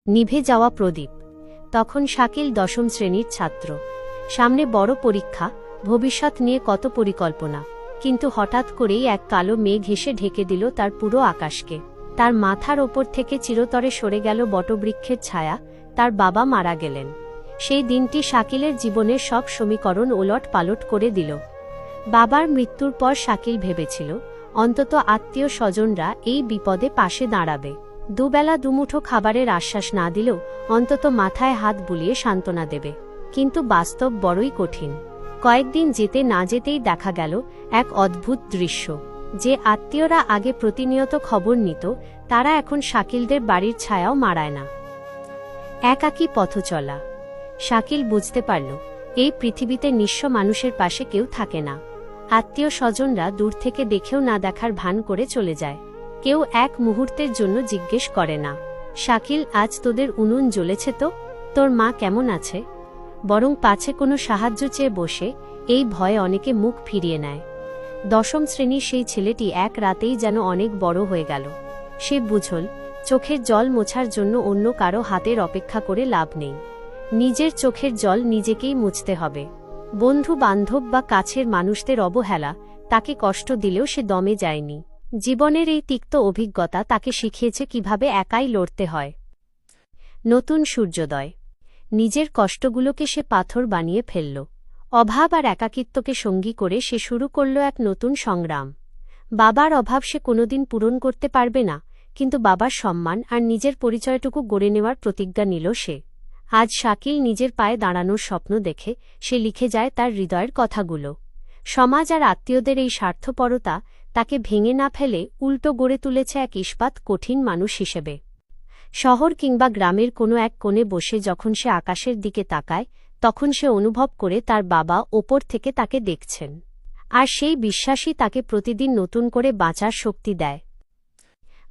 নিভে যাওয়া প্রদীপ। তখন শাকিল দশম শ্রেণীর ছাত্র। সামনে বড় পরীক্ষা, ভবিষ্যৎ নিয়ে কত পরিকল্পনা। কিন্তু হঠাৎ করেই এক কালো মেঘ এসে ঢেকে দিল তার পুরো আকাশকে। তার মাথার ওপর থেকে চিরতরে সরে গেল বটবৃক্ষের ছায়া। তার বাবা মারা গেলেন। সেই দিনটি শাকিলের জীবনের সব সমীকরণ ওলট পালট করে দিল। বাবার মৃত্যুর পর শাকিল ভেবেছিল অন্তত আত্মীয় স্বজনরা এই বিপদে পাশে দাঁড়াবে। দুবেলা দুমুঠো খাবারের আশ্বাস না দিলেও অন্তত মাথায় হাত বুলিয়ে সান্ত্বনা দেবে। কিন্তু বাস্তব বড়ই কঠিন। কয়েকদিন যেতে না যেতেই দেখা গেল এক অদ্ভুত দৃশ্য। যে আত্মীয়রা আগে প্রতিনিয়ত খবর নিত, তারা এখন শাকিলদের বাড়ির ছায়াও মাড়ায় না। একাকী পথ চলা। শাকিল বুঝতে পারল এই পৃথিবীতে নিঃস্ব মানুষের পাশে কেউ থাকে না। আত্মীয় স্বজনরা দূর থেকে দেখেও না দেখার ভান করে চলে যায়। কেউ এক মুহূর্তের জন্য জিজ্ঞেস করে না, শাকিল, আজ তোদের উনুন জ্বলেছে তো? তোর মা কেমন আছে? বরং পাছে কোনো সাহায্য চেয়ে বসে। এই ভয়ে অনেকে মুখ ফিরিয়ে নেয়। দশম শ্রেণীর সেই ছেলেটি এক রাতেই যেন অনেক বড় হয়ে গেল। সে বুঝল চোখের জল মোছার জন্য অন্য কারো হাতের অপেক্ষা করে লাভ নেই। নিজের চোখের জল নিজেকেই মুছতে হবে। বন্ধু বান্ধব বা কাছের মানুষদের অবহেলা তাকে কষ্ট দিলেও সে দমে যায়নি। জীবনের এই তিক্ত অভিজ্ঞতা তাকে শিখিয়েছে কিভাবে একাই লড়তে হয়। নতুন সূর্যোদয়। নিজের কষ্টগুলোকে সে পাথর বানিয়ে ফেলল। অভাব আর একাকিত্বকে সঙ্গী করে সে শুরু করল এক নতুন সংগ্রাম। বাবার অভাব সে কোনোদিন পূরণ করতে পারবে না, কিন্তু বাবার সম্মান আর নিজের পরিচয়টুকু গড়ে নেওয়ার প্রতিজ্ঞা নিল সে। আজ শাকিল নিজের পায়ে দাঁড়ানোর স্বপ্ন দেখে সে লিখে যায় তার হৃদয়ের কথাগুলো। সমাজ আর আত্মীয়দের এই স্বার্থপরতা তাকে ভেঙে না ফেলে উল্টো গড়ে তুলেছে এক ইস্পাত কঠিন মানুষ হিসেবে। শহর কিংবা গ্রামের কোনো এক কোণে বসে যখন সে আকাশের দিকে তাকায়, তখন সে অনুভব করে তার বাবা ওপর থেকে তাকে দেখছেন। আর সেই বিশ্বাসই তাকে প্রতিদিন নতুন করে বাঁচার শক্তি দেয়।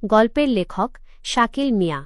গল্পের লেখক শাকিল মিয়া।